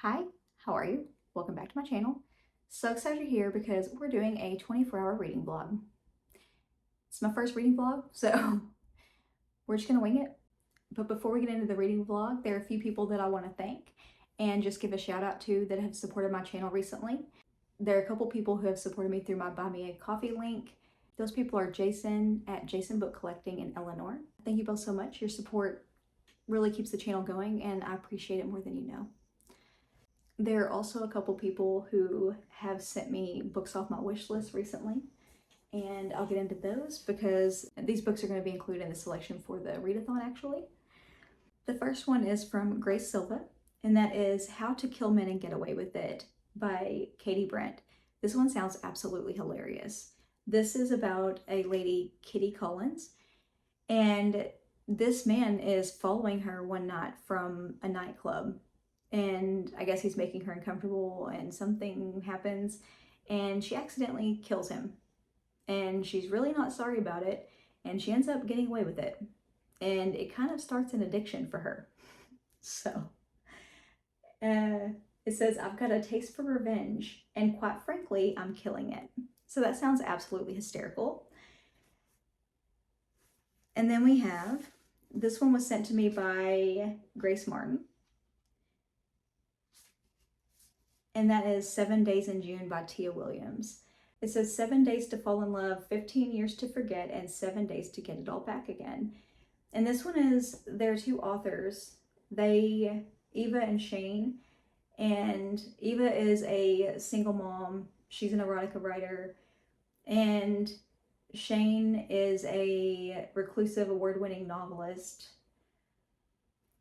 Hi, how are you? Welcome back to my channel. So excited you're here because we're doing a 24-hour reading vlog. It's my first reading vlog, so we're just gonna wing it. But before we get into the reading vlog, there are a few people that I want to thank and just give a shout out to that have supported my channel recently. There are a couple people who have supported me through my Buy Me a Coffee link. Those people are Jason at Jason Book Collecting and Eleanor. Thank you both so much. Your support really keeps the channel going and I appreciate it more than you know. There are also a couple people who have sent me books off my wish list recently, and I'll get into those because these books are going to be included in the selection for the readathon actually. The first one is from Grace Silva, and that is How to Kill Men and Get Away with It by Katy Brent. This one sounds absolutely hilarious. This is about a lady, Kitty Collins, and this man is following her one night from a nightclub. And I guess he's making her uncomfortable and something happens and she accidentally kills him. And she's really not sorry about it and she ends up getting away with it. And it kind of starts an addiction for her. So, it says, I've got a taste for revenge and quite frankly, I'm killing it. So that sounds absolutely hysterical. And then we have, this one was sent to me by Grace Martin. And that is 7 Days in June by Tia Williams. It says 7 days to fall in love, 15 years to forget, and 7 days to get it all back again. And this one is, there are two authors, Eva and Shane. And Eva is a single mom. She's an erotica writer. And Shane is a reclusive award-winning novelist.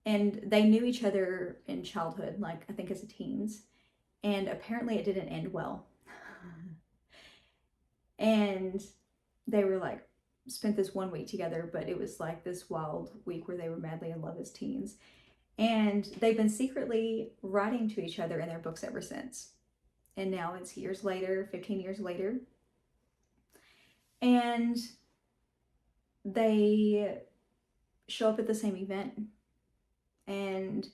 And they knew each other in childhood, like I think as teens. And apparently it didn't end well. And they were like, spent this 1 week together, but it was like this wild week where they were madly in love as teens. And they've been secretly writing to each other in their books ever since. And now it's years later, 15 years later. And they show up at the same event. And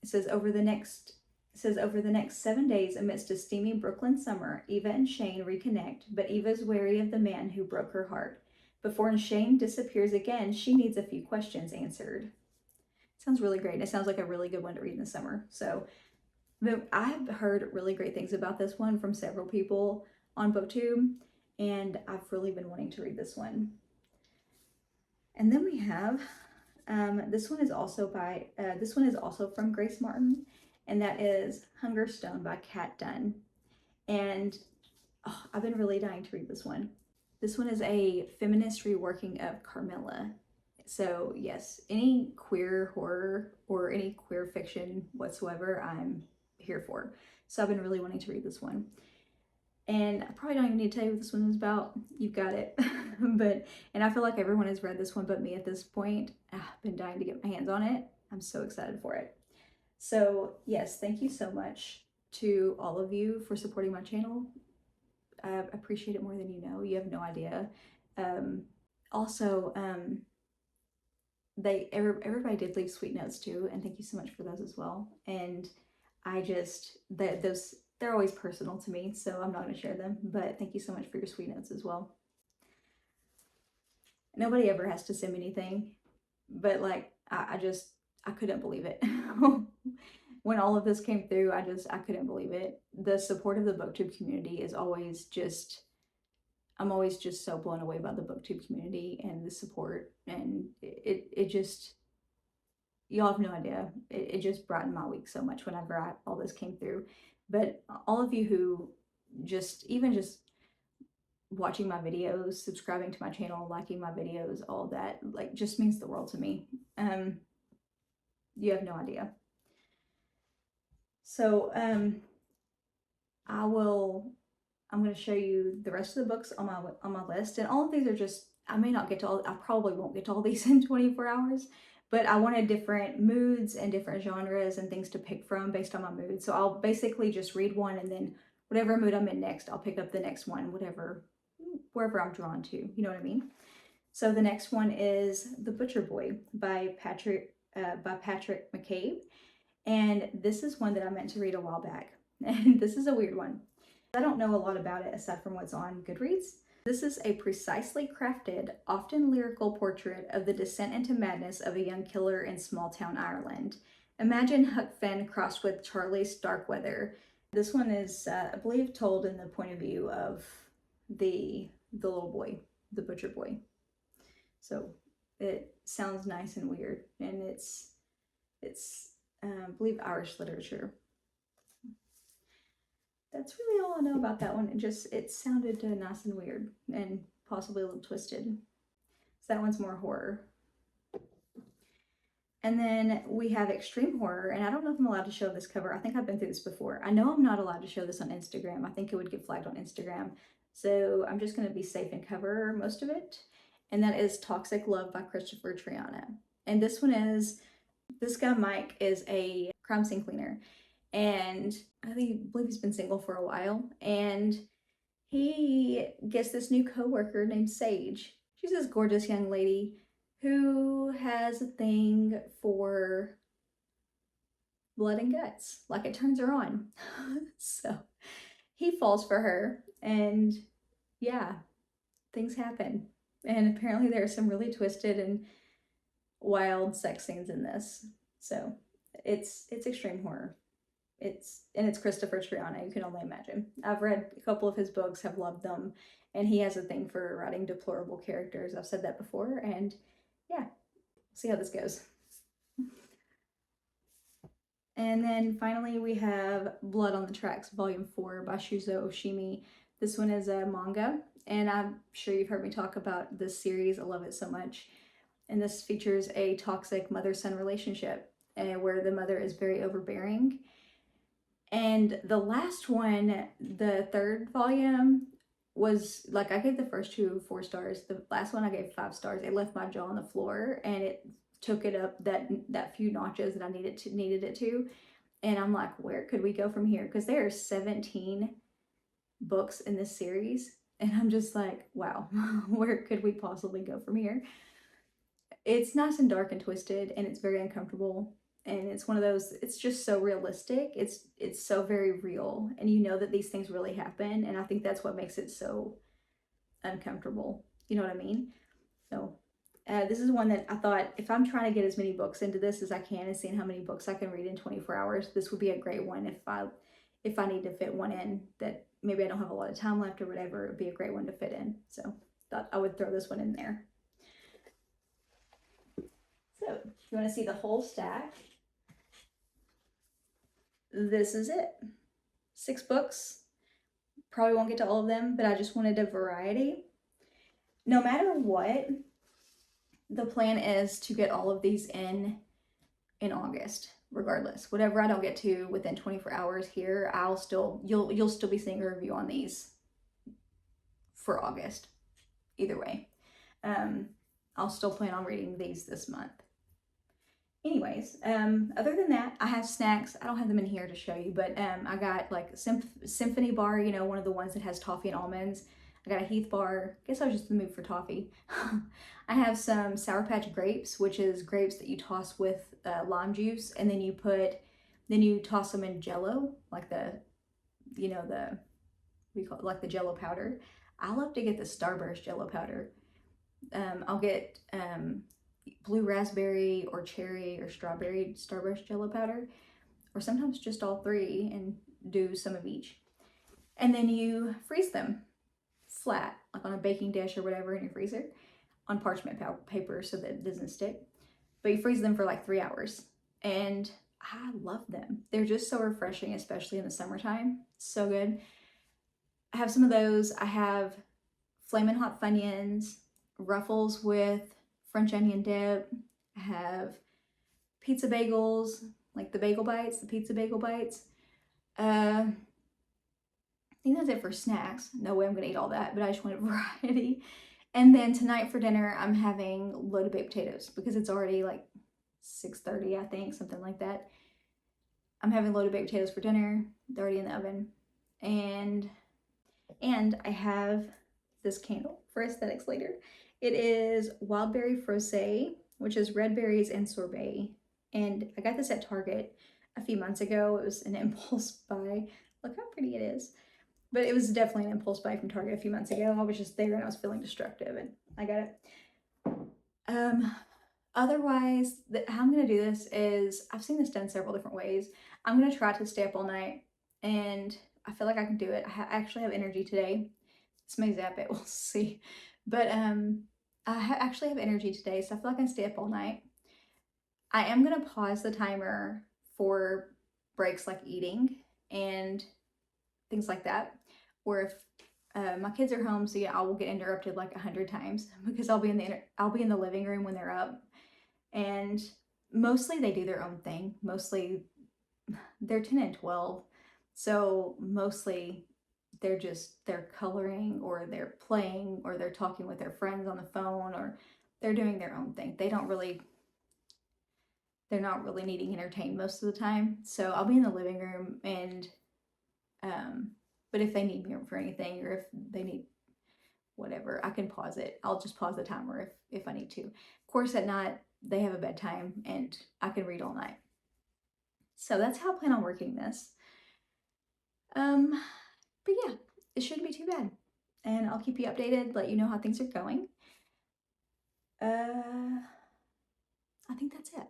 it says over the next 7 days, amidst a steamy Brooklyn summer, Eva and Shane reconnect, but Eva's wary of the man who broke her heart. Before Shane disappears again, she needs a few questions answered. Sounds really great. It sounds like a really good one to read in the summer. So I have heard really great things about this one from several people on BookTube, and I've really been wanting to read this one. And then we have, this one is also from Grace Martin. And that is Hunger Stone by Kat Dunn. And I've been really dying to read this one. This one is a feminist reworking of Carmilla. So yes, any queer horror or any queer fiction whatsoever, I'm here for. So I've been really wanting to read this one. And I probably don't even need to tell you what this one is about. You've got it. And I feel like everyone has read this one but me at this point. I've been dying to get my hands on it. I'm so excited for it. So yes, thank you so much to all of you for supporting my channel. I appreciate it more than you know. You have no idea. Everybody did leave sweet notes too, and thank you so much for those as well. And they're always personal to me, so I'm not going to share them, but thank you so much for your sweet notes as well. Nobody ever has to send me anything, but like, I couldn't believe it. When all of this came through, I couldn't believe it. The support of the booktube community is always just, I'm always just so blown away by the booktube community and the support. And it just, y'all have no idea. It just brightened my week so much whenever all this came through. But all of you who even just watching my videos, subscribing to my channel, liking my videos, all that, like, just means the world to me. You have no idea. So I'm going to show you the rest of the books on my list, and all of these are just, I probably won't get to all these in 24 hours, but I wanted different moods and different genres and things to pick from based on my mood. So I'll basically just read one, and then whatever mood I'm in next, I'll pick up the next one, wherever I'm drawn to, you know what I mean? So the next one is The Butcher Boy by Patrick McCabe. And this is one that I meant to read a while back. And this is a weird one. I don't know a lot about it aside from what's on Goodreads. This is a precisely crafted, often lyrical portrait of the descent into madness of a young killer in small town Ireland. Imagine Huck Finn crossed with Charlie Starkweather. This one is, I believe, told in the point of view of the little boy, the butcher boy. So it sounds nice and weird, and it's I believe Irish literature. That's really all I know about that one. It sounded nice and weird and possibly a little twisted. So that one's more horror. And then we have extreme horror, and I don't know if I'm allowed to show this cover. I think I've been through this before. I know I'm not allowed to show this on Instagram. I think it would get flagged on Instagram. So I'm just going to be safe and cover most of it. And that is Toxic Love by Kristopher Triana. And this one is, this guy Mike is a crime scene cleaner. And I believe he's been single for a while. And he gets this new coworker named Sage. She's this gorgeous young lady who has a thing for blood and guts. Like, it turns her on. So he falls for her, and yeah, things happen. And apparently there are some really twisted and wild sex scenes in this. So it's extreme horror. It's Kristopher Triana, you can only imagine. I've read a couple of his books, have loved them, and he has a thing for writing deplorable characters. I've said that before, and yeah, see how this goes. And then finally we have Blood on the Tracks, Volume 4 by Shuzo Oshimi. This one is a manga, and I'm sure you've heard me talk about this series. I love it so much. And this features a toxic mother-son relationship where the mother is very overbearing. And the last one, the third volume, was like, I gave the first two 4 stars. The last one I gave 5 stars. It left my jaw on the floor, and it took it up that few notches that I needed it to. And I'm like, where could we go from here? Because there are 17 books in this series, and I'm just like, wow, where could we possibly go from here? It's nice and dark and twisted, and it's very uncomfortable. And it's one of those, it's just so realistic. It's so very real, and you know that these things really happen. And I think that's what makes it so uncomfortable. You know what I mean? So this is one that I thought, if I'm trying to get as many books into this as I can and seeing how many books I can read in 24 hours, this would be a great one. If I need to fit one in that maybe I don't have a lot of time left or whatever, it would be a great one to fit in. So thought I would throw this one in there. So if you want to see the whole stack, this is it. 6 books. Probably won't get to all of them, but I just wanted a variety. No matter what, the plan is to get all of these in August, regardless. Whatever I don't get to within 24 hours here, you'll still be seeing a review on these for August. Either way. I'll still plan on reading these this month. Anyways, other than that, I have snacks. I don't have them in here to show you, but I got like Symphony bar, you know, one of the ones that has toffee and almonds. I got a Heath bar. Guess I was just in the mood for toffee. I have some Sour Patch grapes, which is grapes that you toss with lime juice, and then you toss them in Jello, like the Jello powder. I love to get the Starburst Jello powder. I'll get blue raspberry or cherry or strawberry Starburst Jello powder, or sometimes just all 3 and do some of each. And then you freeze them flat, like on a baking dish or whatever in your freezer, on parchment paper so that it doesn't stick. But you freeze them for like 3 hours, and I love them. They're just so refreshing, especially in the summertime. So good. I have some of those. I have Flamin' Hot Funyuns, Ruffles with French onion dip. I have pizza bagels, like the bagel bites, the pizza bagel bites. I think that's it for snacks. No way I'm gonna eat all that, but I just wanted variety. And then tonight for dinner, I'm having loaded baked potatoes because it's already like 6:30, I think, something like that. I'm having loaded baked potatoes for dinner. They're already in the oven. And I have this candle for aesthetics later. It is Wild Berry Frosé, which is red berries and sorbet. And I got this at Target. a few months ago. It was an impulse buy. Look how pretty it is. But it was definitely an impulse buy from Target a few months ago. I was just there and I was feeling destructive and I got it. Otherwise, how I'm going to do this is, I've seen this done several different ways. I'm going to try to stay up all night and I feel like I can do it. I actually have energy today. This may zap it, we'll see. But I actually have energy today, so I feel like I can stay up all night. I am going to pause the timer for breaks like eating and things like that. Or if my kids are home, so yeah, I will get interrupted like 100 times because I'll be in the living room when they're up, and mostly they do their own thing. Mostly they're 10 and 12, so mostly they're coloring or they're playing or they're talking with their friends on the phone or they're doing their own thing. They're not really needing entertained most of the time. So I'll be in the living room and but if they need me for anything or if they need whatever, I can pause it. I'll just pause the timer if I need to. Of course, at night they have a bedtime and I can read all night. So that's how I plan on working this. But yeah, it shouldn't be too bad. And I'll keep you updated, let you know how things are going. I think that's it.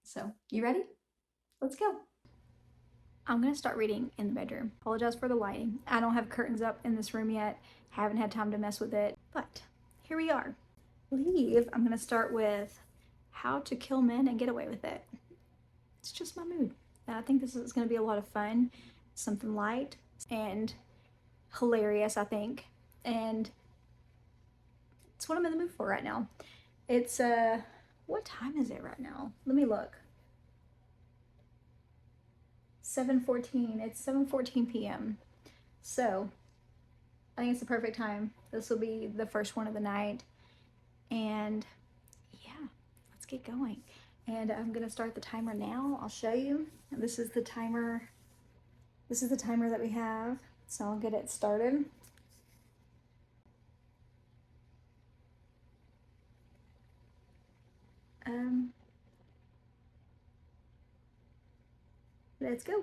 So, you ready? Let's go. I'm gonna start reading in the bedroom. Apologize for the lighting. I don't have curtains up in this room yet. Haven't had time to mess with it, but here we are. I'm gonna start with How to Kill Men and Get Away with It. It's just my mood. I think this is gonna be a lot of fun, something light and hilarious, I think. And it's what I'm in the mood for right now. It's, what time is it right now? Let me look. 7:14. It's 7:14 p.m. So I think it's the perfect time. This will be the first one of the night. And yeah, let's get going. And I'm gonna start the timer now. I'll show you. This is the timer. This is the timer that we have. So I'll get it started. Let's go.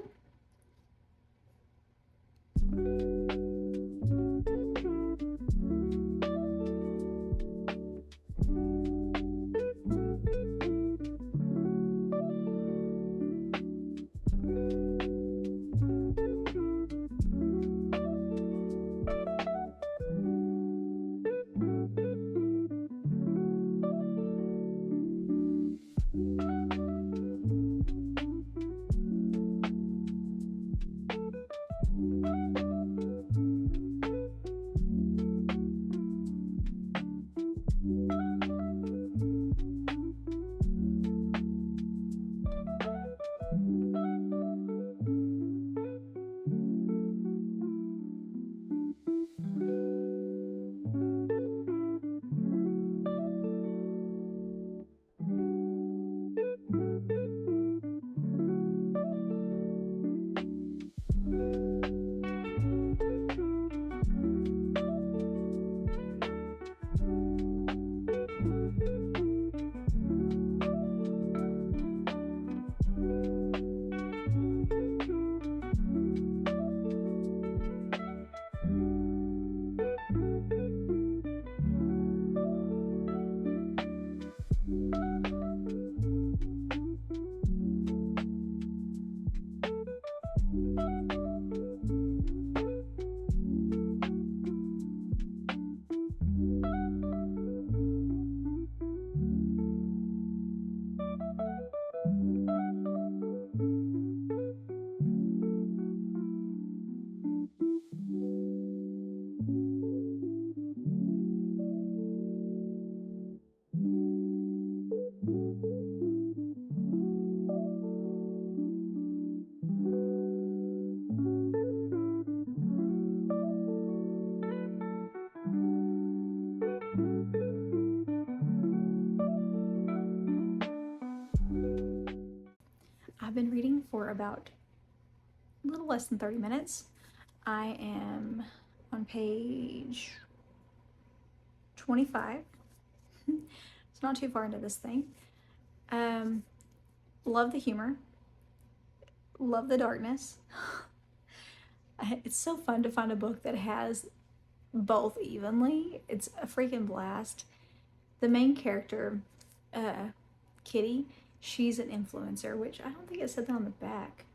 I've been reading for about a little less than 30 minutes. I am on page 25. It's not too far into this thing. Love the humor. love the darkness. It's so fun to find a book that has both evenly. It's a freaking blast. The main character, Kitty, she's an influencer, which I don't think it said that on the back.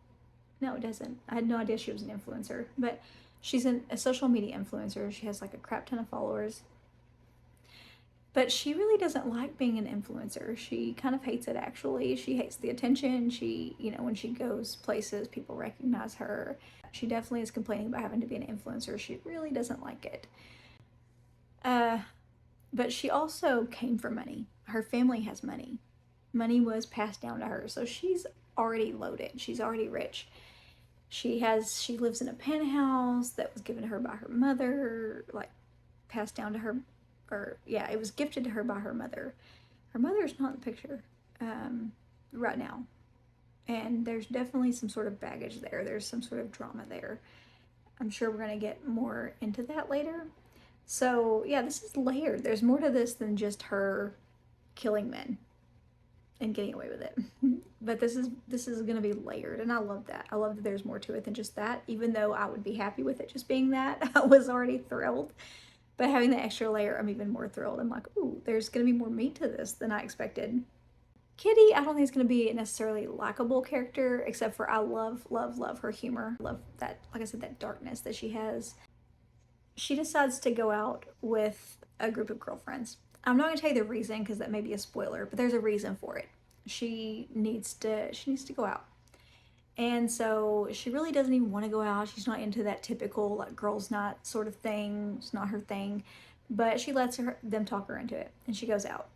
No, it doesn't. I had no idea she was an influencer, but she's a social media influencer. She has like a crap ton of followers. But she really doesn't like being an influencer. She kind of hates it, actually. She hates the attention. She, when she goes places, people recognize her. She definitely is complaining about having to be an influencer. She really doesn't like it. But she also came from money. Her family has money. Money was passed down to her. So she's already loaded. She's already rich. She lives in a penthouse that was given to her by her mother, like passed down to her, it was gifted to her by her mother. Her mother's not in the picture right now. And there's definitely some sort of baggage there. There's some sort of drama there. I'm sure we're going to get more into that later. So, yeah, this is layered. There's more to this than just her killing men and getting away with it. But this is going to be layered, and I love that. I love that there's more to it than just that. Even though I would be happy with it just being that, I was already thrilled. But having the extra layer, I'm even more thrilled. I'm like, ooh, there's going to be more meat to this than I expected. Kitty, I don't think is going to be a necessarily likable character, except for I love her humor. Love that, like I said, that darkness that she has. She decides to go out with a group of girlfriends. I'm not going to tell you the reason because that may be a spoiler, but there's a reason for it. She needs to go out. And so she really doesn't even want to go out. She's not into that typical like girls' night sort of thing. It's not her thing. But she lets them talk her into it. And she goes out.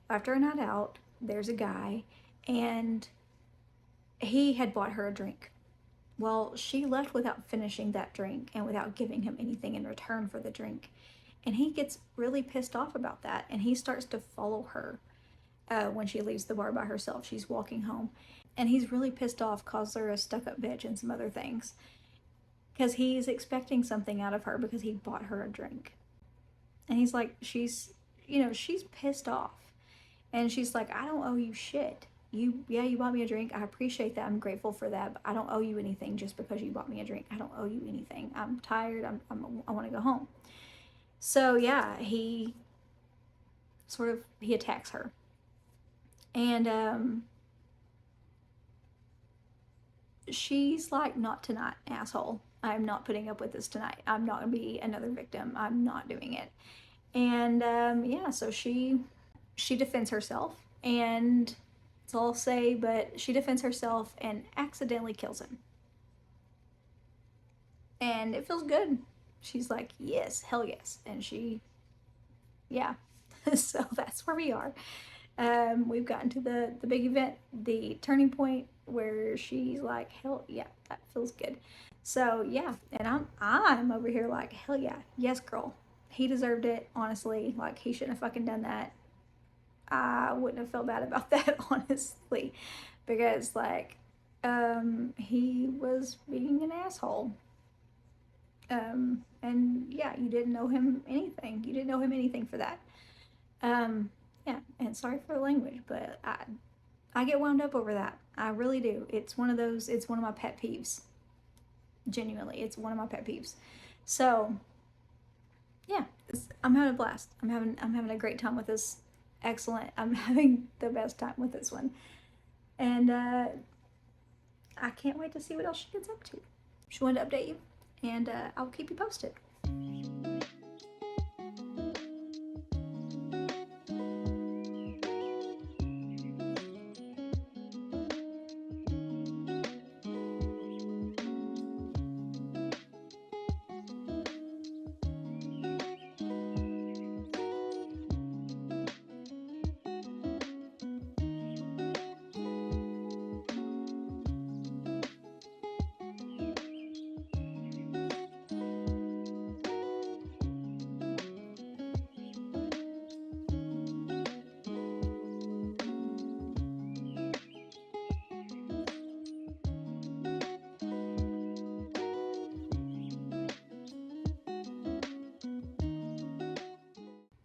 After a night out, there's a guy. And he had bought her a drink. Well, she left without finishing that drink and without giving him anything in return for the drink. And he gets really pissed off about that. And he starts to follow her when she leaves the bar by herself. She's walking home. And he's really pissed off, calls her a stuck-up bitch and some other things. Because he's expecting something out of her because he bought her a drink. And he's like, she's pissed off. And she's like, I don't owe you shit. You bought me a drink. I appreciate that. I'm grateful for that. But I don't owe you anything just because you bought me a drink. I don't owe you anything. I'm tired. I want to go home. So, yeah, he attacks her. And, she's like, not tonight, asshole. I'm not putting up with this tonight. I'm not gonna be another victim. I'm not doing it. And so she defends herself, and that's all I'll say, but she defends herself and accidentally kills him. And it feels good. She's like, yes, hell yes. And so that's where we are. We've gotten to the big event, the turning point where she's like, hell yeah, that feels good. So yeah, and I'm over here like, hell yeah, yes girl, he deserved it. Honestly, like he shouldn't have fucking done that. I wouldn't have felt bad about that, honestly, because like he was being an asshole. And yeah, you didn't know him anything for that. Yeah, and sorry for the language, but I get wound up over that. I really do. It's one of my pet peeves. Genuinely, it's one of my pet peeves. So, yeah, I'm having a blast. I'm having a great time with this. Excellent. I'm having the best time with this one. And I can't wait to see what else she gets up to. She wanted to update you, and I'll keep you posted.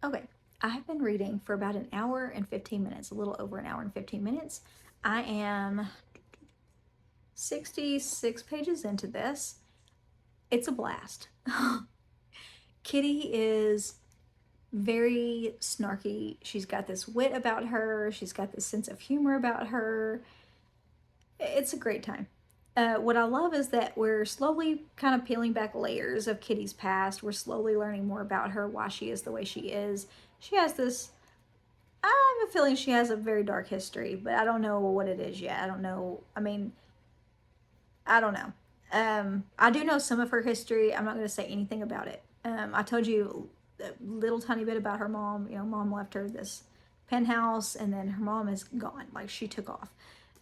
Okay, I have been reading for about an hour and 15 minutes, a little over an hour and 15 minutes. I am 66 pages into this. It's a blast. Kitty is very snarky. She's got this wit about her. She's got this sense of humor about her. It's a great time. What I love is that we're slowly kind of peeling back layers of Kitty's past. We're slowly learning more about her, why she is the way she is. She has this, I have a feeling she has a very dark history, but I don't know what it is yet. I don't know. I mean, I don't know. I do know some of her history. I'm not going to say anything about it. I told you a little tiny bit about her mom. You know, mom left her this penthouse, and then her mom is gone. Like, she took off.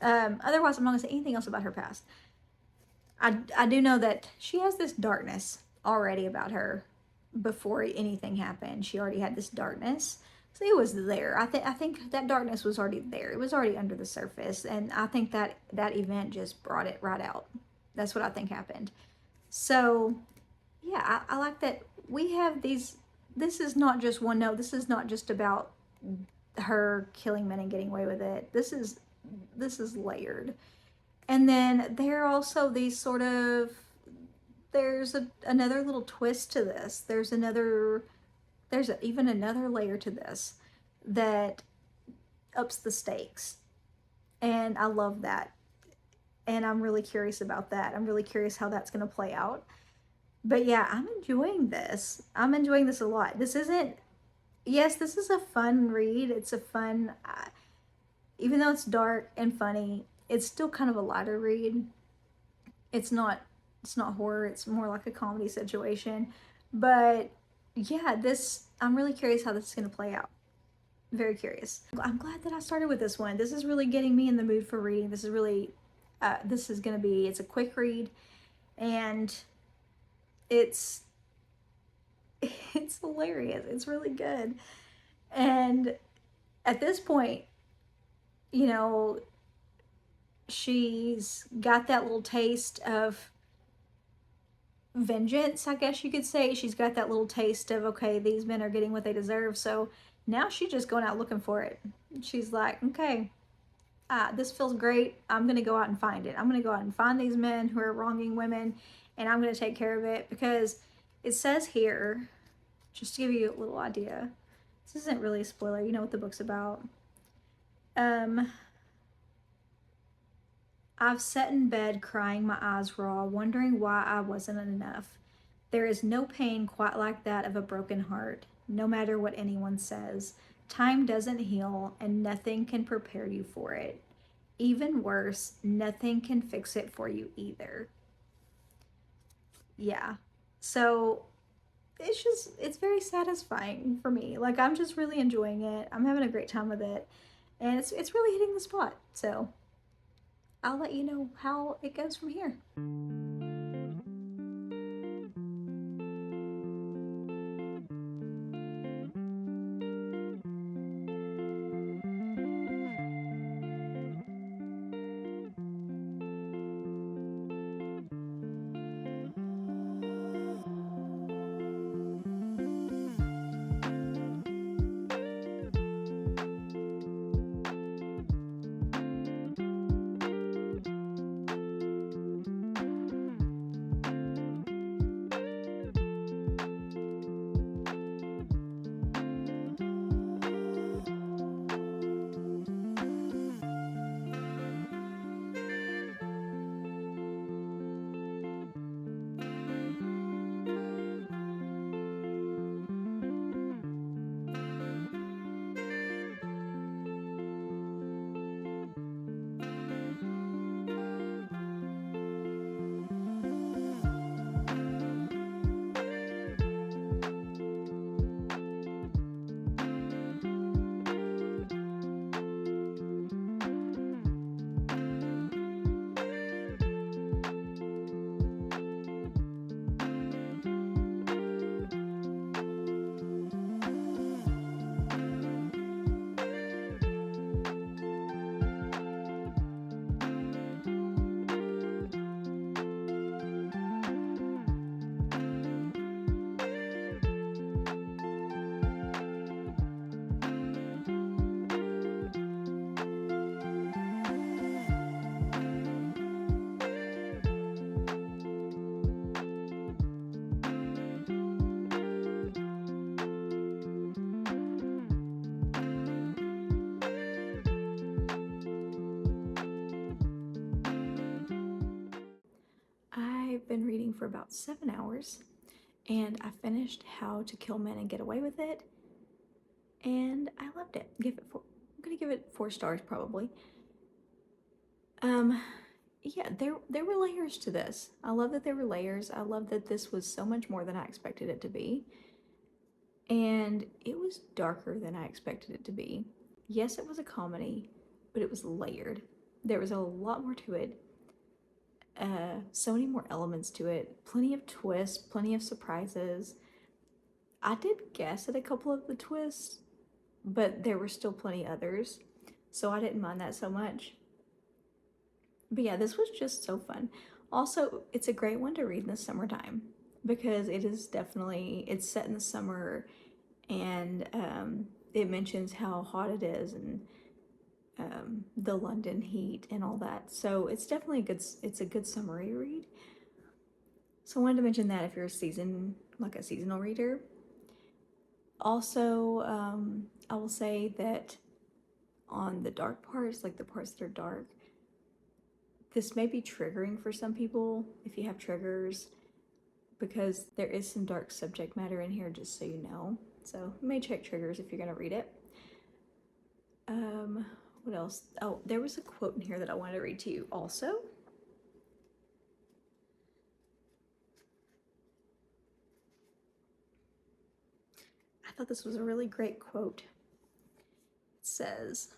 Otherwise, I'm not going to say anything else about her past. I do know that she has this darkness already about her before anything happened. She already had this darkness. So it was there. I think that darkness was already there. It was already under the surface. And I think that event just brought it right out. That's what I think happened. So, yeah, I like that we have these. This is not just one note. This is not just about her killing men and getting away with it. This is layered. And then there are also these sort of, there's another little twist to this. There's even another layer to this that ups the stakes. And I love that. And I'm really curious about that. I'm really curious how that's going to play out. But yeah, I'm enjoying this. I'm enjoying this a lot. This is a fun read. It's a fun, even though it's dark and funny, it's still kind of a lighter read. It's not horror. It's more like a comedy situation. But yeah, I'm really curious how this is going to play out. Very curious. I'm glad that I started with this one. This is really getting me in the mood for reading. This is really, it's a quick read, and it's hilarious. It's really good. And at this point, you know, she's got that little taste of vengeance, I guess you could say. She's got that little taste of, okay, these men are getting what they deserve. So now she's just going out looking for it. She's like, okay, this feels great. I'm going to go out and find it. I'm going to go out and find these men who are wronging women, and I'm going to take care of it. Because it says here, just to give you a little idea, this isn't really a spoiler. You know what the book's about. I've sat in bed crying my eyes raw, wondering why I wasn't enough. There is no pain quite like that of a broken heart, no matter what anyone says. Time doesn't heal, and nothing can prepare you for it. Even worse, nothing can fix it for you either. Yeah. So it's very satisfying for me. Like, I'm just really enjoying it. I'm having a great time with it. And it's really hitting the spot. So I'll let you know how it goes from here. reading for about 7 hours, and I finished How to Kill Men and Get Away with It, and I loved it. I'm gonna give it 4 stars probably. Yeah, there were layers to this. I love that there were layers. I love that this was so much more than I expected it to be. And it was darker than I expected it to be. Yes, it was a comedy, but it was layered. There was a lot more to it. So many more elements to it. Plenty of twists, plenty of surprises. I did guess at a couple of the twists, but there were still plenty others. So I didn't mind that so much. But yeah, this was just so fun. Also, it's a great one to read in the summertime because it's set in the summer, and it mentions how hot it is and the London heat and all that. So it's definitely a good summery read. So I wanted to mention that if you're a seasonal reader. Also, I will say that on the dark parts, like the parts that are dark, this may be triggering for some people if you have triggers, because there is some dark subject matter in here, just so you know. So you may check triggers if you're gonna read it. What else? Oh, there was a quote in here that I wanted to read to you also. I thought this was a really great quote. It says,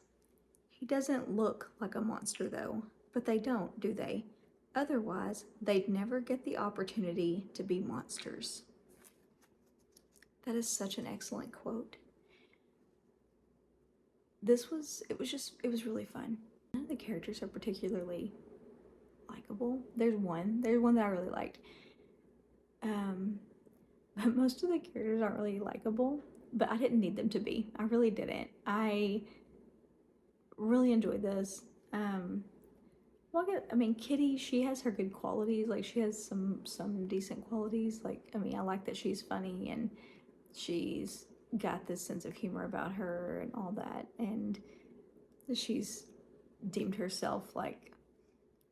"He doesn't look like a monster though, but they don't, do they? Otherwise, they'd never get the opportunity to be monsters." That is such an excellent quote. It was really fun. None of the characters are particularly likable. There's one that I really liked. But most of the characters aren't really likable, but I didn't need them to be. I really didn't. I really enjoyed this. Kitty, she has her good qualities. Like, she has some decent qualities. Like, I like that she's funny and she's got this sense of humor about her and all that. And she's deemed herself like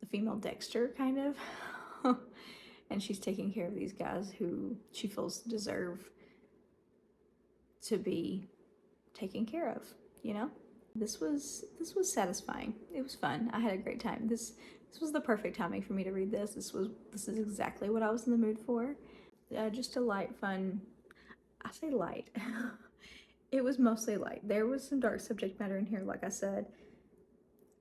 the female Dexter, kind of. And she's taking care of these guys who she feels deserve to be taken care of, you know? This was satisfying. It was fun. I had a great time. This was the perfect timing for me to read this. This is exactly what I was in the mood for. Just a light, fun. I say light. It was mostly light. There was some dark subject matter in here, like I said.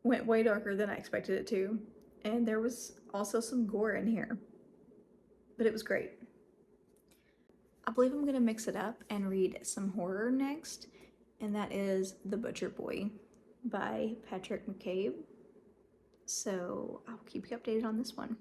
Went way darker than I expected it to. And there was also some gore in here. But it was great. I believe I'm gonna mix it up and read some horror next. And that is The Butcher Boy by Patrick McCabe. So I'll keep you updated on this one.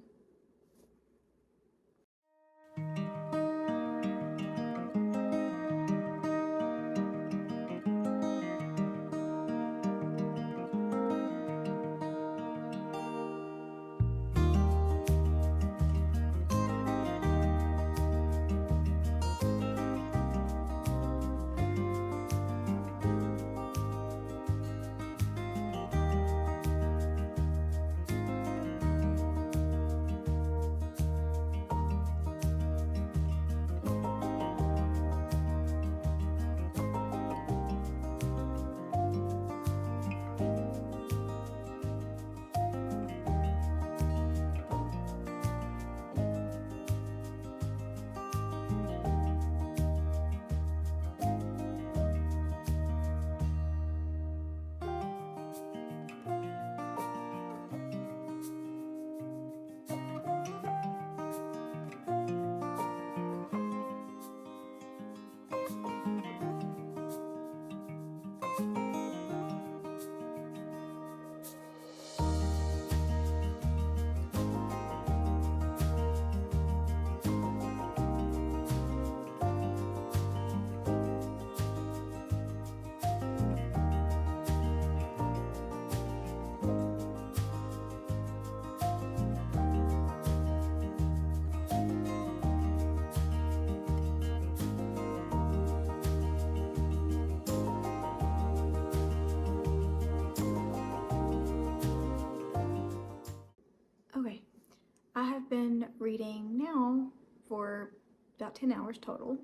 I have been reading now for about 10 hours total,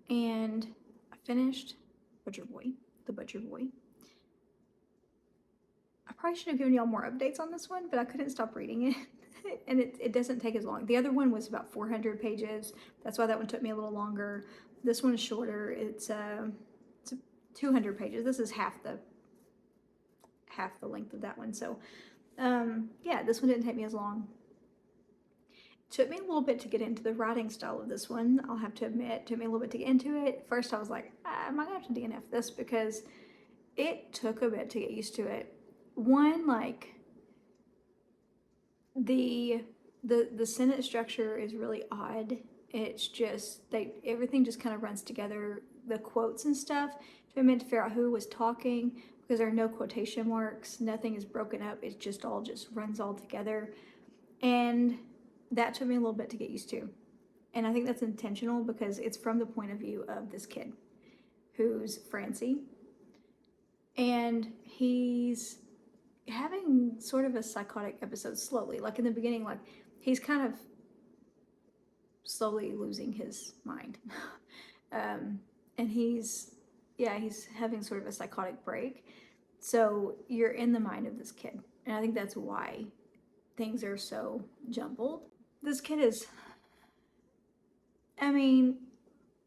and I finished The Butcher Boy. I probably should have given y'all more updates on this one, but I couldn't stop reading it. And it doesn't take as long. The other one was about 400 pages. That's why that one took me a little longer. This one is shorter. It's 200 pages. This is half the length of that one. So yeah, this one didn't take me as long. It took me a little bit to get into the writing style of this one. I'll have to admit, it took me a little bit to get into it. First I was like, am I gonna have to DNF this? Because it took a bit to get used to it. One, like, the sentence structure is really odd. It's just everything just kind of runs together. The quotes and stuff, I meant to figure out who was talking, because there are no quotation marks, nothing is broken up, it just all runs all together. And that took me a little bit to get used to. And I think that's intentional because it's from the point of view of this kid who's Francie. And he's having sort of a psychotic episode slowly. Like in the beginning, like he's kind of slowly losing his mind. And he's having sort of a psychotic break. So you're in the mind of this kid. And I think that's why things are so jumbled. This kid is, I mean,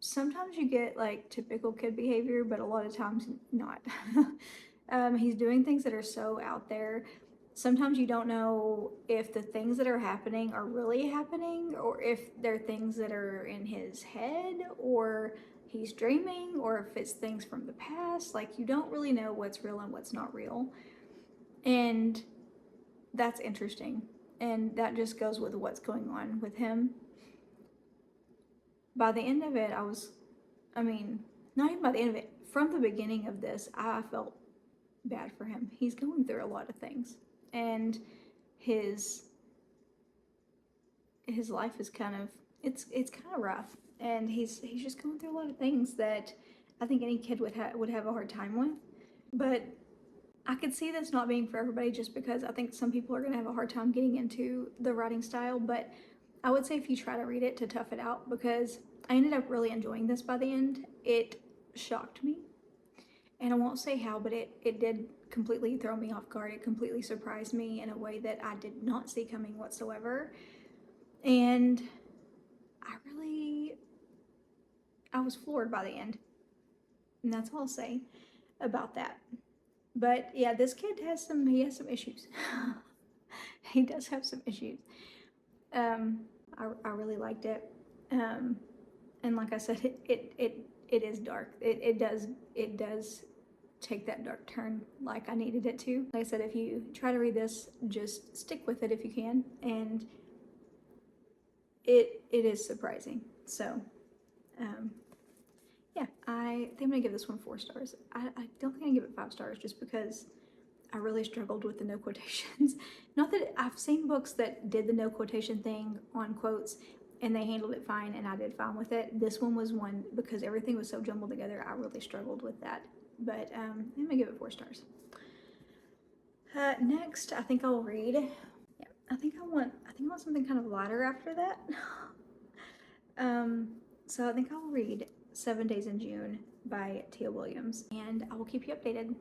sometimes you get like typical kid behavior, but a lot of times not. He's doing things that are so out there. Sometimes you don't know if the things that are happening are really happening, or if they're things that are in his head, or he's dreaming, or if it's things from the past. Like, you don't really know what's real and what's not real. And that's interesting. And that just goes with what's going on with him. By the end of it, not even by the end of it, from the beginning of this, I felt bad for him. He's going through a lot of things, and his life is kind of, it's kind of rough, and he's just going through a lot of things that I think any kid would have a hard time with. But I could see this not being for everybody, just because I think some people are going to have a hard time getting into the writing style. But I would say if you try to read it, to tough it out, because I ended up really enjoying this by the end. It shocked me. And I won't say how, but it did completely throw me off guard. It completely surprised me in a way that I did not see coming whatsoever. And I was floored by the end. And that's all I'll say about that. But yeah, this kid has some issues. He does have some issues. I really liked it. And like I said, it is dark. It does take that dark turn like I needed it to. Like I said, if you try to read this, just stick with it if you can. And it is surprising. So, yeah, I think I'm gonna give this one 4 stars. I don't think I give it 5 stars, just because I really struggled with the no quotations. Not that I've seen books that did the no quotation thing on quotes and they handled it fine, and I did fine with it. This one was one, because everything was so jumbled together, I really struggled with that. But I'm gonna give it 4 stars. Next, I think I'll read. Yeah, I think I want something kind of lighter after that. So I think I'll read 7 Days in June by Tia Williams, and I will keep you updated.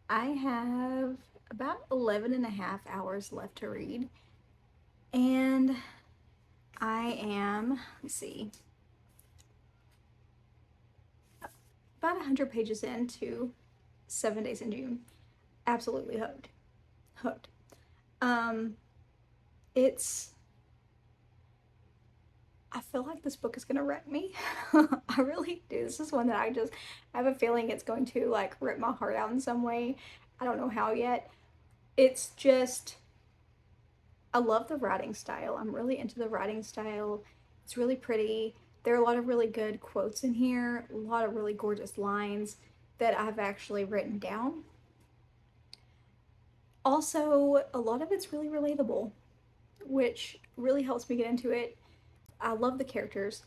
I have about 11 and a half hours left to read, and I am, let's see, about 100 pages into 7 Days in June. Absolutely hooked. Hooked. It's, I feel like this book is gonna wreck me. I really do. This is one that I have a feeling it's going to like rip my heart out in some way. I don't know how yet. It's just, I love the writing style. I'm really into the writing style. It's really pretty. There are a lot of really good quotes in here, a lot of really gorgeous lines that I've actually written down. Also, a lot of it's really relatable, which really helps me get into it. I love the characters,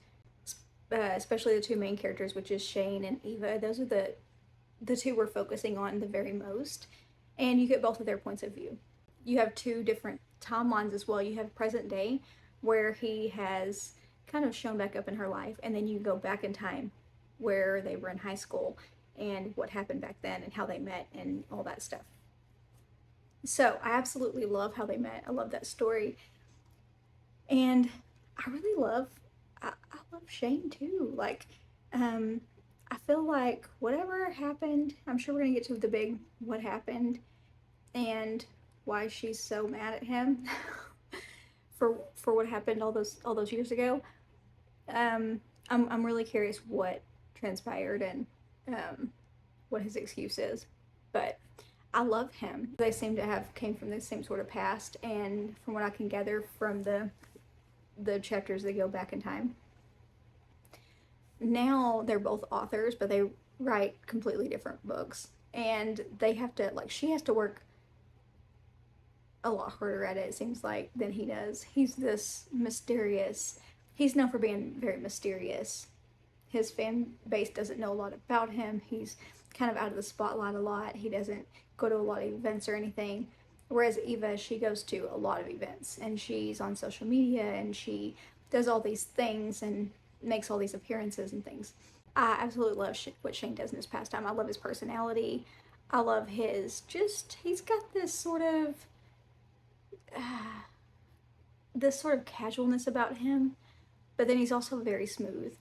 especially the two main characters, which is Shane and Eva. Those are the two we're focusing on the very most, and you get both of their points of view. You have two different timelines as well. You have present day, where he has kind of shown back up in her life, and then you go back in time where they were in high school and what happened back then and how they met and all that stuff. So I absolutely love how they met. I love that story. And I really I love Shane too. Like, I feel like whatever happened, I'm sure we're gonna get to the big what happened and why she's so mad at him for what happened all those years ago. I'm really curious what transpired and what his excuse is, but I love him. They seem to have came from the same sort of past, and from what I can gather from the chapters that go back in time. Now they're both authors, but they write completely different books, and they have to, like, she has to work a lot harder at it seems like than he does. He's this mysterious, he's known for being very mysterious. His fan base doesn't know a lot about him. He's kind of out of the spotlight a lot. He doesn't go to a lot of events or anything. Whereas Eva, she goes to a lot of events and she's on social media and she does all these things and makes all these appearances and things. I absolutely love what Shane does in his pastime. I love his personality. I love he's got this sort of casualness about him, but then he's also very smooth,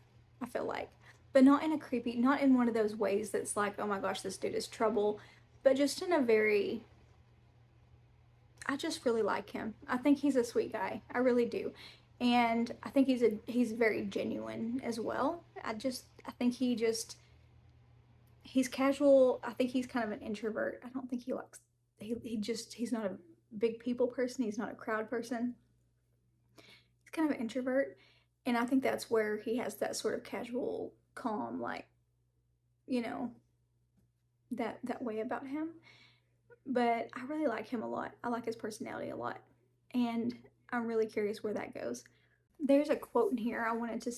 I feel like. But not in a creepy, not in one of those ways that's like, oh my gosh, this dude is trouble, but just in a very, I just really like him. I think he's a sweet guy. I really do. And I think he's very genuine as well. I think he's casual. I think he's kind of an introvert. I don't think he's not a big people person. He's not a crowd person. He's kind of an introvert. And I think that's where he has that sort of casual, calm, like, you know, that way about him. But I really like him a lot. I like his personality a lot. And I'm really curious where that goes. There's a quote in here I wanted to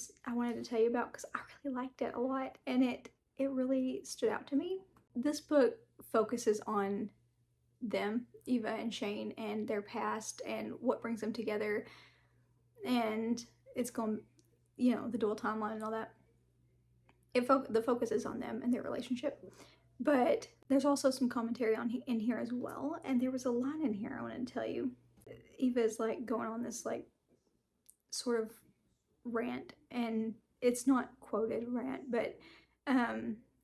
tell you about because I really liked it a lot and it really stood out to me. This book focuses on them, Eva and Shane, and their past and what brings them together, and it's going, the dual timeline and all that. The focus is on them and their relationship, but there's also some commentary in here as well. And there was a line in here I wanted to tell you. Eva's like going on this like sort of rant, and it's not quoted rant, but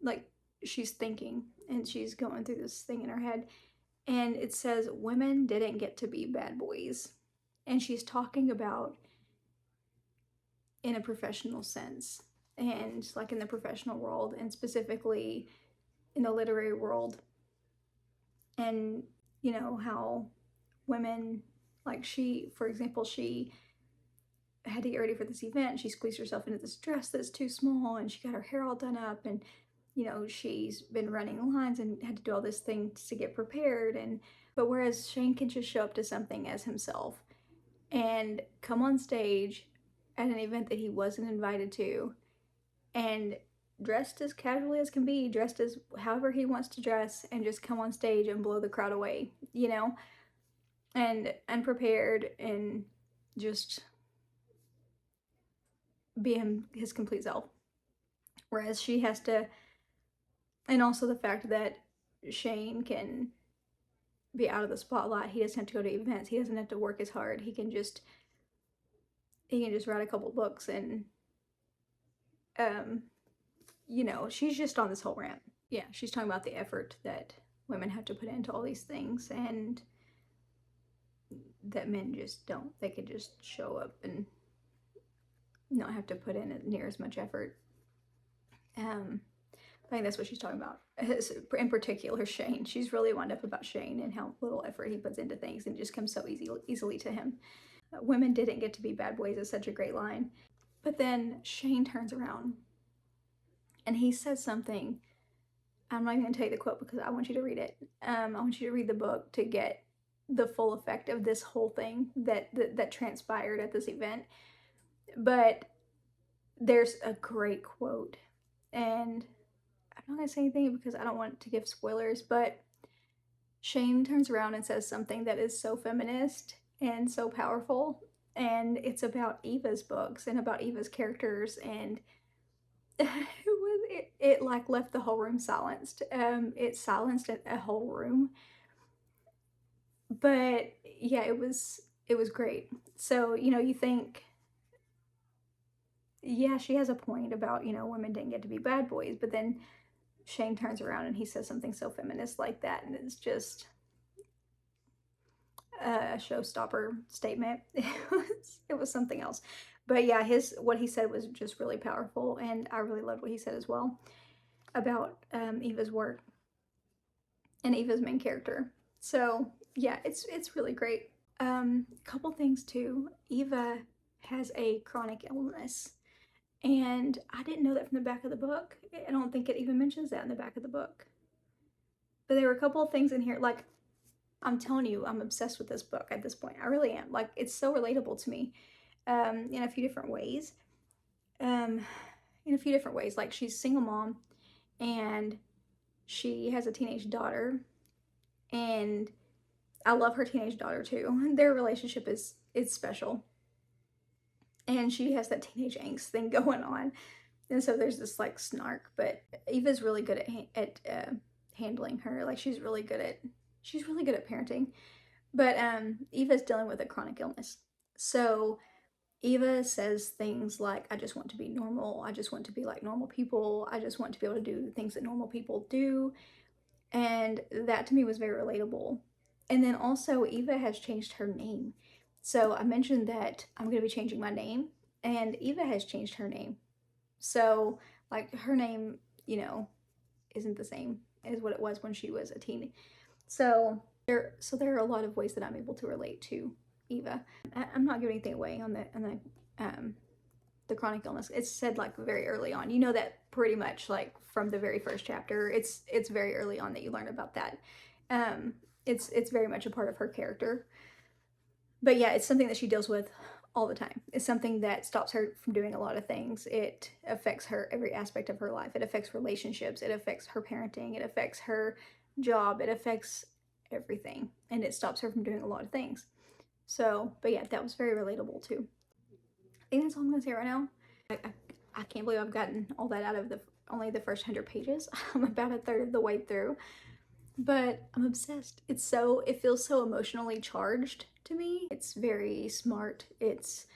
like she's thinking and she's going through this thing in her head, and it says women didn't get to be bad boys, and she's talking about in a professional sense and like in the professional world and specifically in the literary world, and how women, like she, for example, she had to get ready for this event. She squeezed herself into this dress that's too small and she got her hair all done up, and she's been running lines and had to do all this thing to get prepared. But whereas Shane can just show up to something as himself and come on stage at an event that he wasn't invited to and dressed as casually as can be, dressed as however he wants to dress, and just come on stage and blow the crowd away, and unprepared and just be his complete self. Whereas she has to, and also the fact that Shane can be out of the spotlight. He doesn't have to go to events. He doesn't have to work as hard. He can just write a couple books and, you know, she's just on this whole rant. Yeah, she's talking about the effort that women have to put into all these things, and that men just don't. They could just show up and not have to put in near as much effort. I think that's what she's talking about. In particular, Shane. She's really wound up about Shane and how little effort he puts into things, and it just comes so easily to him. Women didn't get to be bad boys is such a great line. But then Shane turns around and he says something. I'm not even going to tell you the quote because I want you to read it. I want you to read the book to get the full effect of this whole thing that transpired at this event. But there's a great quote, and I'm not going to say anything because I don't want to give spoilers, but Shane turns around and says something that is so feminist and so powerful, and it's about Eva's books and about Eva's characters, and it like left the whole room silenced. It silenced a whole room. But yeah, it was great. So, you know, you think, yeah, she has a point about, you know, women didn't get to be bad boys, but then Shane turns around and he says something so feminist like that, and it's just a showstopper statement. It was something else. But yeah, what he said was just really powerful, and I really loved what he said as well about Eva's work and Eva's main character. So yeah, it's really great. Couple things too. Eva has a chronic illness, and I didn't know that from the back of the book. I don't think it even mentions that in the back of the book. But there were a couple of things in here, like, I'm telling you, I'm obsessed with this book at this point. I really am. Like, it's so relatable to me in a few different ways. Like, she's a single mom, and she has a teenage daughter, and I love her teenage daughter too. Their relationship is special, and she has that teenage angst thing going on, and so there's this like snark. But Eva's really good at handling her. Like, she's really good at parenting. But Eva's dealing with a chronic illness, so Eva says things like, I just want to be normal. I just want to be like normal people. I just want to be able to do the things that normal people do. And that to me was very relatable. And then also, Eva has changed her name. So I mentioned that I'm going to be changing my name, and Eva has changed her name. So, like, her name, you know, isn't the same as what it was when she was a teen. So there are a lot of ways that I'm able to relate to Eva. I'm not giving anything away on the chronic illness. It's said like very early on. You know that pretty much like from the very first chapter. It's very early on that you learn about that. It's very much a part of her character. But yeah, it's something that she deals with all the time. It's something that stops her from doing a lot of things. It affects her every aspect of her life. It affects relationships. It affects her parenting. It affects her job. It affects everything. And it stops her from doing a lot of things. So, but yeah, that was very relatable too. I think that's all I'm going to say right now. I can't believe I've gotten all that out of only the first 100 pages. I'm about a third of the way through. But I'm obsessed. It feels so emotionally charged to me. It's very smart. It's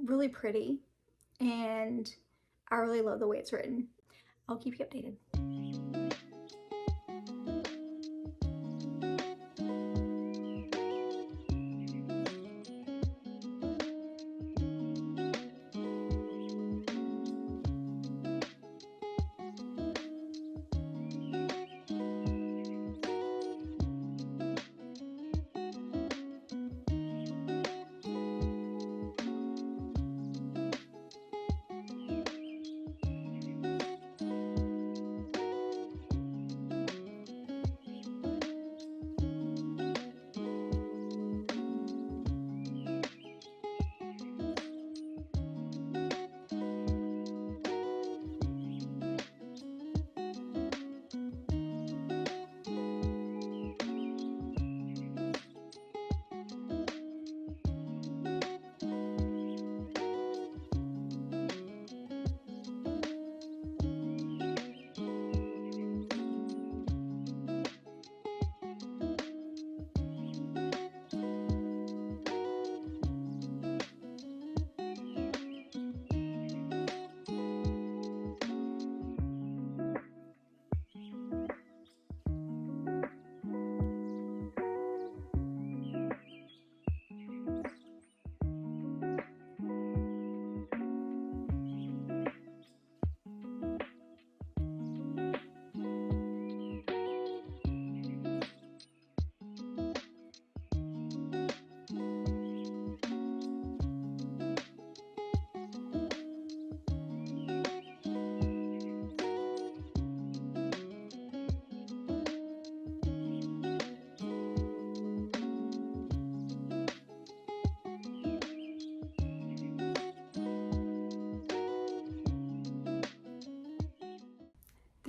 really pretty. And I really love the way it's written. I'll keep you updated.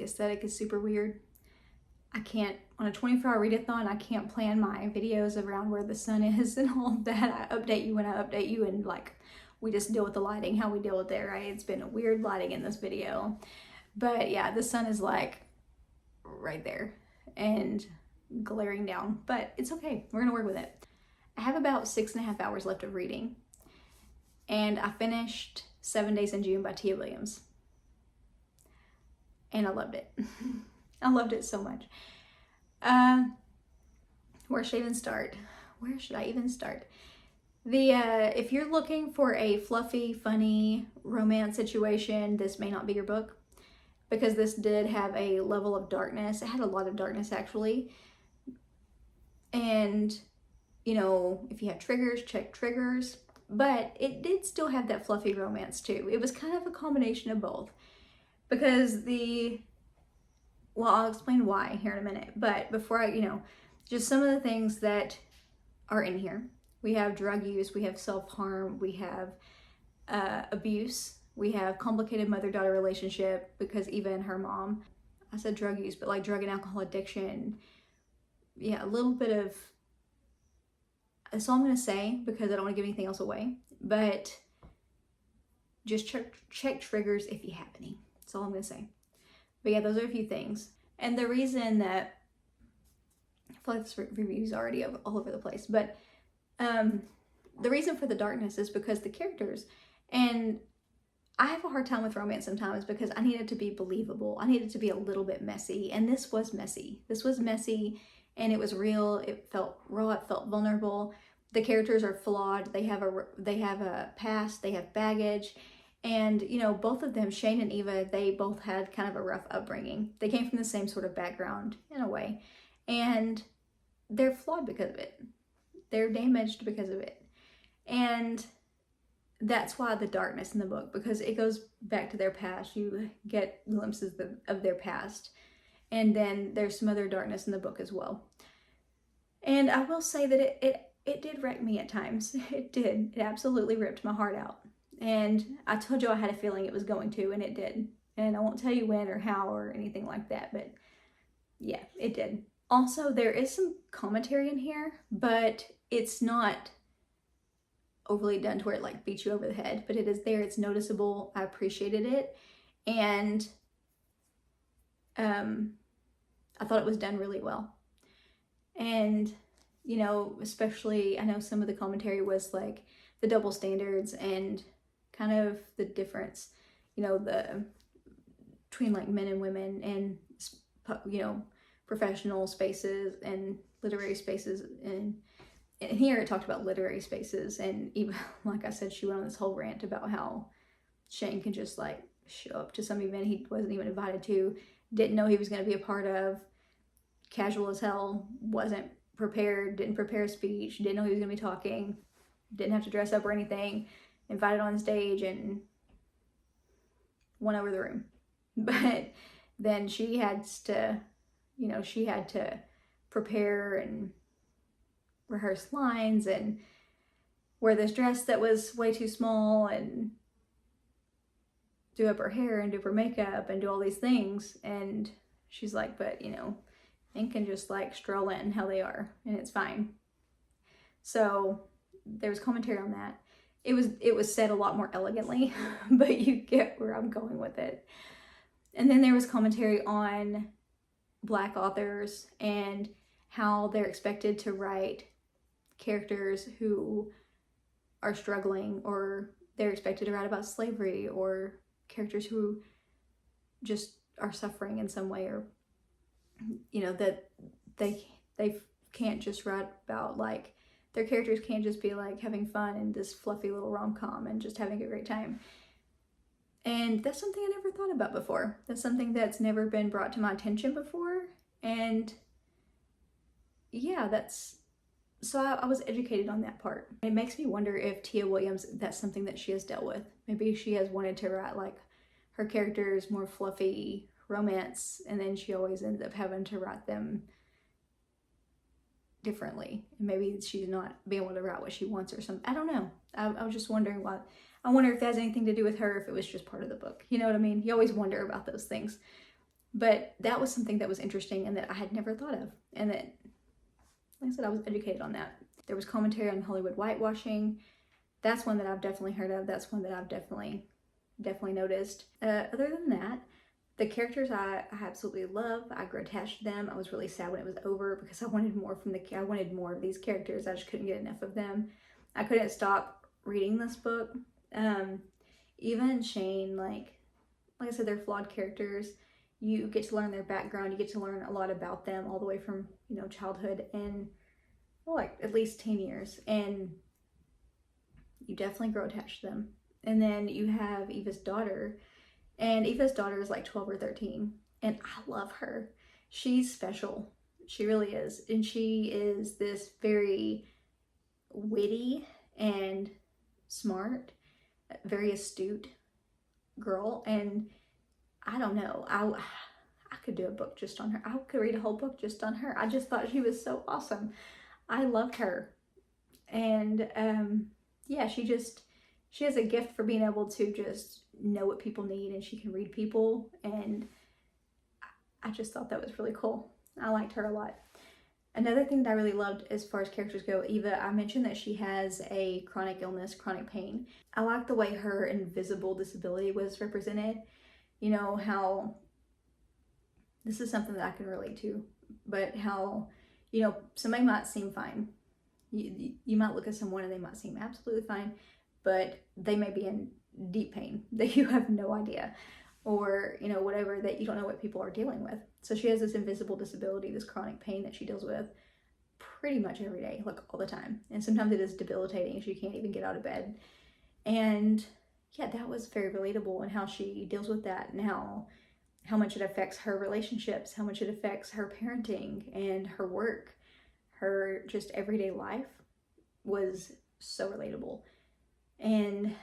aesthetic is super weird. I can't, on a 24-hour readathon, I can't plan my videos around where the sun is and all that. I update you when I update you, and like, we just deal with the lighting, how we deal with it, right? It's been a weird lighting in this video. But yeah, the sun is like right there and glaring down, but it's okay. We're gonna work with it. I have about 6.5 hours left of reading, and I finished 7 Days in June by Tia Williams. And I loved it. I loved it so much. Where should I even start? Where should I even start? If you're looking for a fluffy, funny romance situation, this may not be your book, because this did have a level of darkness. It had a lot of darkness, actually. And, you know, if you have triggers, check triggers. But it did still have that fluffy romance, too. It was kind of a combination of both. Because well, I'll explain why here in a minute. But before just some of the things that are in here. We have drug use, we have self-harm, we have abuse, we have complicated mother-daughter relationship, because even her mom, I said drug use, but like drug and alcohol addiction. Yeah, a little bit of, that's all I'm going to say, because I don't want to give anything else away. But just check triggers if you have any. That's all I'm going to say. But yeah, those are a few things. And the reason that, I feel like this review is already all over the place, but the reason for the darkness is because the characters, and I have a hard time with romance sometimes because I need it to be believable. I need it to be a little bit messy, and this was messy. This was messy, and it was real. It felt raw. It felt vulnerable. The characters are flawed. They have a past. They have baggage. And, you know, both of them, Shane and Eva, they both had kind of a rough upbringing. They came from the same sort of background in a way. And they're flawed because of it. They're damaged because of it. And that's why the darkness in the book, because it goes back to their past. You get glimpses of their past. And then there's some other darkness in the book as well. And I will say that it did wreck me at times. It did. It absolutely ripped my heart out. And I told you I had a feeling it was going to, and it did. And I won't tell you when or how or anything like that, but yeah, it did. Also, there is some commentary in here, but it's not overly done to where it like beats you over the head, but it is there. It's noticeable. I appreciated it. And I thought it was done really well. And, you know, especially, I know some of the commentary was like the double standards and kind of the difference, you know, between like men and women, and, you know, professional spaces and literary spaces. And here it talked about literary spaces, and even, like I said, she went on this whole rant about how Shane can just like show up to some event he wasn't even invited to, didn't know he was going to be a part of, casual as hell, wasn't prepared, didn't prepare a speech, didn't know he was going to be talking, didn't have to dress up or anything, invited on stage and won over the room. But then she had to, you know, she had to prepare and rehearse lines and wear this dress that was way too small and do up her hair and do her makeup and do all these things. And she's like, but, you know, men can just like stroll in how they are and it's fine. So there was commentary on that. It was said a lot more elegantly, but you get where I'm going with it. And then there was commentary on Black authors and how they're expected to write characters who are struggling, or they're expected to write about slavery, or characters who just are suffering in some way, or, you know, that they can't just write about, like, their characters can't just be like having fun in this fluffy little rom-com and just having a great time. And that's something I never thought about before. That's something that's never been brought to my attention before. And yeah, so I was educated on that part. It makes me wonder if Tia Williams, that's something that she has dealt with. Maybe she has wanted to write like her characters more fluffy romance, and then she always ends up having to write them differently. And maybe she's not being able to write what she wants or something. I don't know. I was just wondering why. I wonder if that has anything to do with her, if it was just part of the book. You know what I mean? You always wonder about those things. But that was something that was interesting and that I had never thought of. And that, like I said, I was educated on that. There was commentary on Hollywood whitewashing. That's one that I've definitely heard of. That's one that I've definitely noticed. Other than that, the characters I absolutely love. I grew attached to them. I was really sad when it was over because I wanted more of these characters. I just couldn't get enough of them. I couldn't stop reading this book. Eva and Shane, like I said, they're flawed characters. You get to learn their background. You get to learn a lot about them all the way from, childhood and like at least teen years. And you definitely grow attached to them. And then you have Eva's daughter, and Eva's daughter is like 12 or 13, and I love her. She's special. She really is. And she is this very witty and smart, very astute girl. And I don't know, I could do a book just on her. I could read a whole book just on her. I just thought she was so awesome. I loved her. And yeah, she has a gift for being able to just know what people need, and she can read people, and I just thought that was really cool. I liked her a lot. Another thing that I really loved as far as characters go, Eva, I mentioned that she has a chronic illness, chronic pain. I like the way her invisible disability was represented. How this is something that I can relate to, but how, somebody might seem fine. You might look at someone and they might seem absolutely fine, but they may be in deep pain that you have no idea, or whatever, that you don't know what people are dealing with. So she has this invisible disability, this chronic pain that she deals with pretty much every day, like all the time, and sometimes it is debilitating. She can't even get out of bed. And yeah, that was very relatable, and how she deals with that, and how much it affects her relationships, how much it affects her parenting and her work, her just everyday life was so relatable. And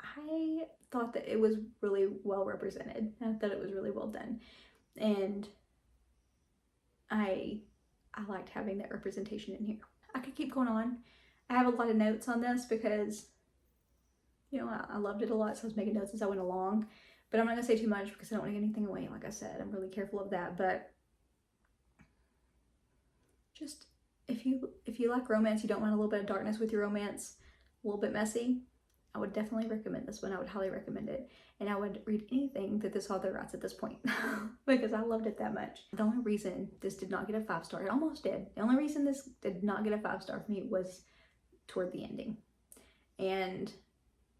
I thought that it was really well represented. I thought it was really well done. And I liked having that representation in here. I could keep going on. I have a lot of notes on this because, I loved it a lot, so I was making notes as I went along. But I'm not going to say too much because I don't want to give anything away. Like I said, I'm really careful of that. But just, if you like romance, you don't want a little bit of darkness with your romance, a little bit messy, I would definitely recommend this one. I would highly recommend it. And I would read anything that this author writes at this point because I loved it that much. The only reason this did not get a 5-star, it almost did. The only reason this did not get a 5-star for me was toward the ending. And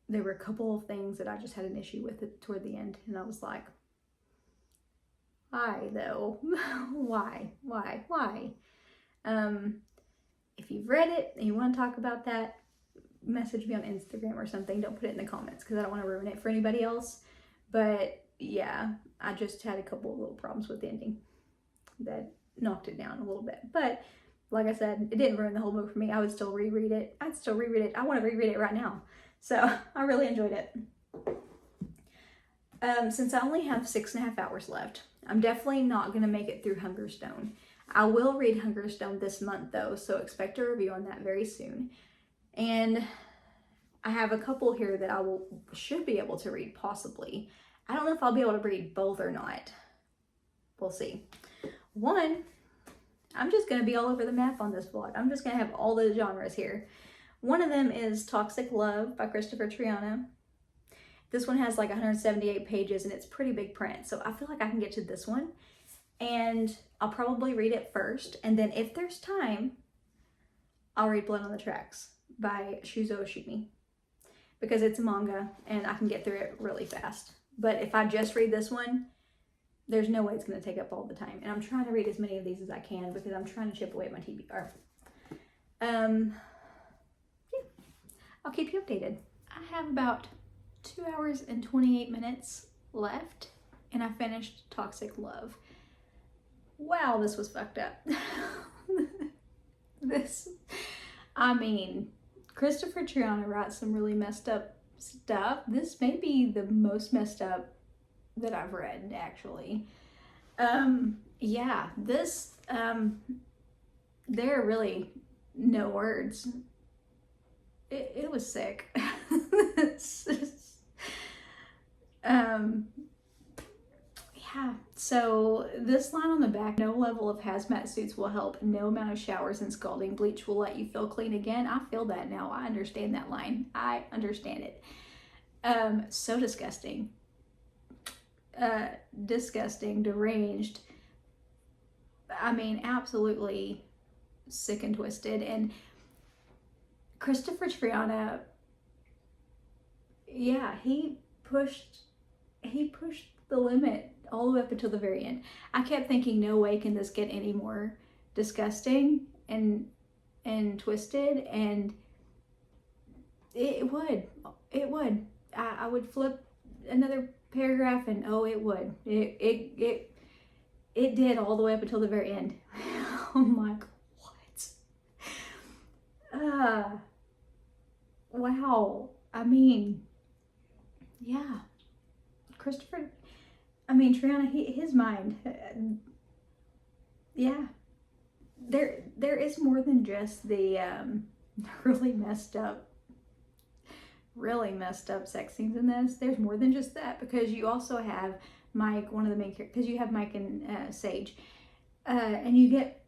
there were a couple of things that I just had an issue with it toward the end. And I was like, why though? Why? If you've read it and you want to talk about that, message me on Instagram or something. Don't put it in the comments because I don't want to ruin it for anybody else. But yeah, I just had a couple of little problems with the ending that knocked it down a little bit. But like I said, it didn't ruin the whole book for me. I would still reread it. I'd still reread it. I want to reread it right now. So I really enjoyed it. Since I only have 6.5 hours left, I'm definitely not going to make it through Hungerstone. I will read Hungerstone this month though, so expect a review on that very soon. And I have a couple here that I should be able to read, possibly. I don't know if I'll be able to read both or not. We'll see. One, I'm just going to be all over the map on this vlog. I'm just going to have all the genres here. One of them is Toxic Love by Kristopher Triana. This one has like 178 pages and it's pretty big print. So I feel like I can get to this one. And I'll probably read it first. And then if there's time, I'll read Blood on the Tracks by Shuzo Oshimi, because it's a manga and I can get through it really fast. But if I just read this one, there's no way it's going to take up all the time. And I'm trying to read as many of these as I can because I'm trying to chip away at my TBR. Yeah, I'll keep you updated. I have about 2 hours and 28 minutes left and I finished Toxic Love. Wow, this was fucked up. Kristopher Triana writes some really messed up stuff. This may be the most messed up that I've read, actually. Yeah, this, there are really no words. It was sick. Yeah, yeah, so this line on the back, no level of hazmat suits will help. No amount of showers and scalding bleach will let you feel clean again. I feel that now. I understand that line. I understand it. So disgusting. Disgusting, deranged. I mean, absolutely sick and twisted. And Kristopher Triana, yeah, he pushed the limit all the way up until the very end. I kept thinking, no way can this get any more disgusting and twisted, and it would. I would flip another paragraph and it would. It did all the way up until the very end. I'm like, what? Wow. I mean, yeah. Kristopher, I mean, Triana, his mind, yeah. There is more than just the really messed up sex scenes in this. There's more than just that, because you also have Mike, one of the main characters, because you have Mike and Sage, and you get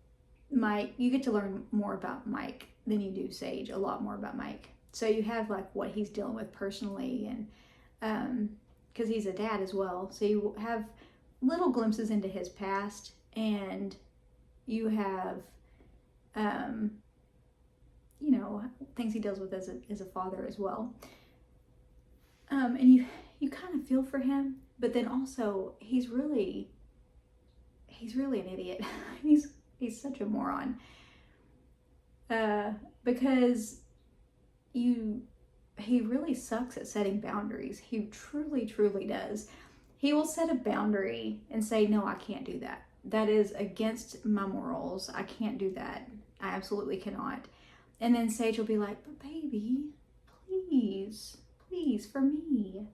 to learn more about Mike than you do Sage, a lot more about Mike. So you have like what he's dealing with personally, and because he's a dad as well, so you have little glimpses into his past, and you have you know, things he deals with as a father as well. And you kind of feel for him, but then also he's really an idiot. he's such a moron. Because he really sucks at setting boundaries. He truly does. He will set a boundary and say, no, I can't do that. That is against my morals. I can't do that. I absolutely cannot. And then Sage will be like, but baby, please, for me,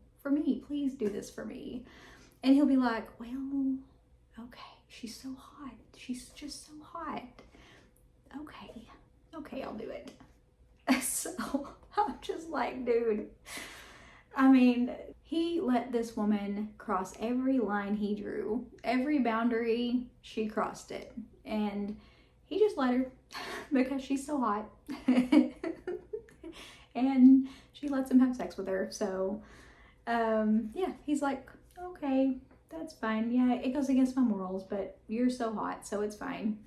please do this for me. And he'll be like, well, okay, she's so hot. She's just so hot. Okay, I'll do it. So I'm just like, dude, I mean, he let this woman cross every line he drew, every boundary, she crossed it. And he just let her because she's so hot. And she lets him have sex with her. So, yeah, he's like, okay, that's fine. Yeah, it goes against my morals, but you're so hot, so it's fine.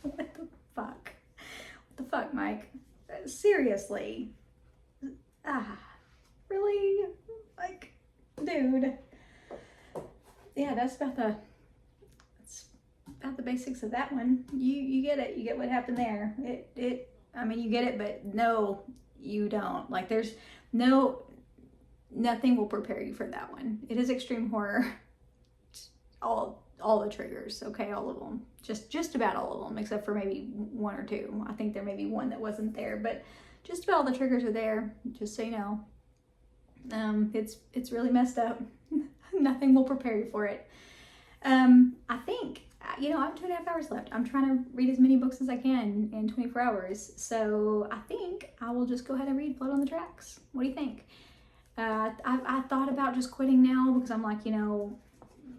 What the fuck? What the fuck, Mike? Seriously. Really? Like, dude. Yeah, that's about the basics of that one. You get it. You get what happened there. I mean, you get it, but no, you don't. Like, there's nothing will prepare you for that one. It is extreme horror. All the triggers, okay, all of them. Just about all of them, except for maybe one or two. I think there may be one that wasn't there, but just about all the triggers are there, just so you know. It's really messed up. Nothing will prepare you for it. I think, you know, I have 2.5 hours left. I'm trying to read as many books as I can in 24 hours. So I think I will just go ahead and read Blood on the Tracks. What do you think? I thought about just quitting now because I'm like, you know,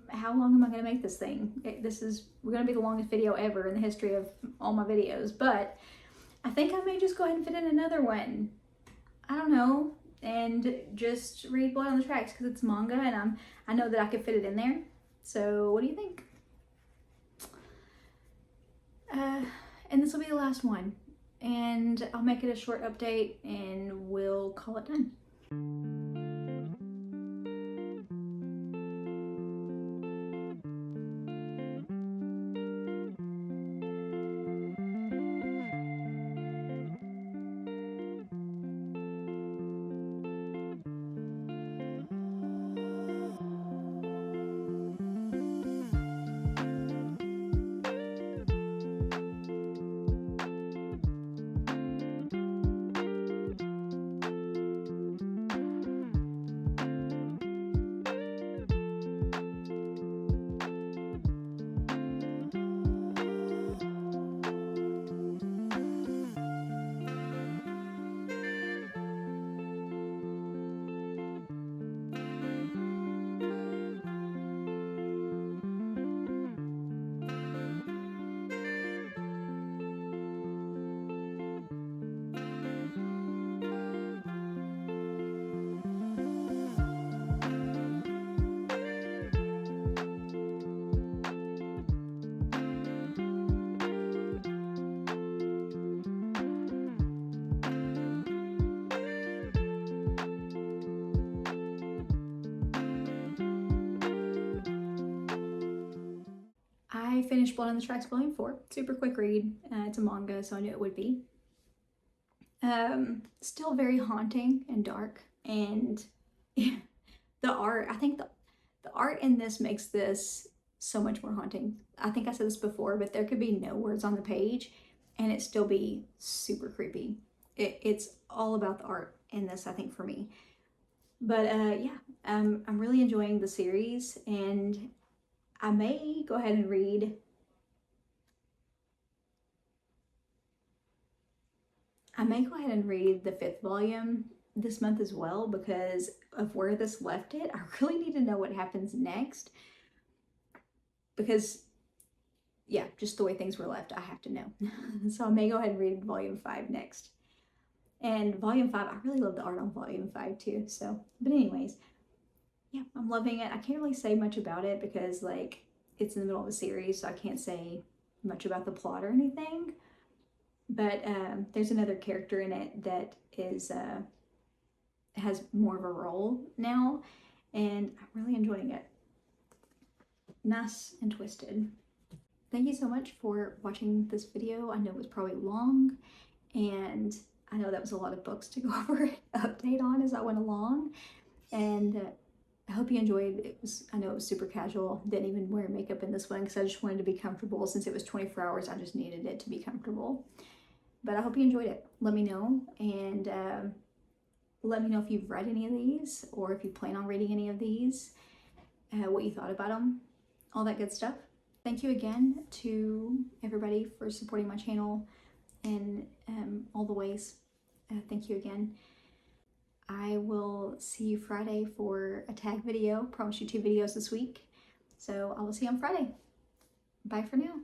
how long am I going to make this thing? We're going to be the longest video ever in the history of all my videos. But I think I may just go ahead and fit in another one. I don't know. And just read Blood on the Tracks because it's manga and I know that I could fit it in there. So what do you think? And this will be the last one. And I'll make it a short update and we'll call it done. I finished Blood on the Tracks Volume 4. Super quick read. It's a manga, so I knew it would be. Still very haunting and dark. And the art, I think the art in this makes this so much more haunting. I think I said this before, but there could be no words on the page and it still be super creepy. It's all about the art in this, I think, for me. But yeah, I'm really enjoying the series, and I may go ahead and read the 5th volume this month as well, because of where this left it. I really need to know what happens next, because yeah, just the way things were left, I have to know. So I may go ahead and read volume 5 next. And volume 5, I really love the art on volume 5 too. So, but anyways, yeah, I'm loving it. I can't really say much about it because like it's in the middle of a series, so I can't say much about the plot or anything. But there's another character in it that is has more of a role now, and I'm really enjoying it. Nice and twisted. Thank you so much for watching this video. I know it was probably long, and I know that was a lot of books to go over and update on as I went along. And I hope you enjoyed. I know it was super casual. Didn't even wear makeup in this one because I just wanted to be comfortable. Since it was 24 hours, I just needed it to be comfortable. But I hope you enjoyed it. Let me know, and let me know if you've read any of these or if you plan on reading any of these, what you thought about them, all that good stuff. Thank you again to everybody for supporting my channel in all the ways. Thank you again. I will see you Friday for a tag video. Promise you 2 videos this week. So I will see you on Friday. Bye for now.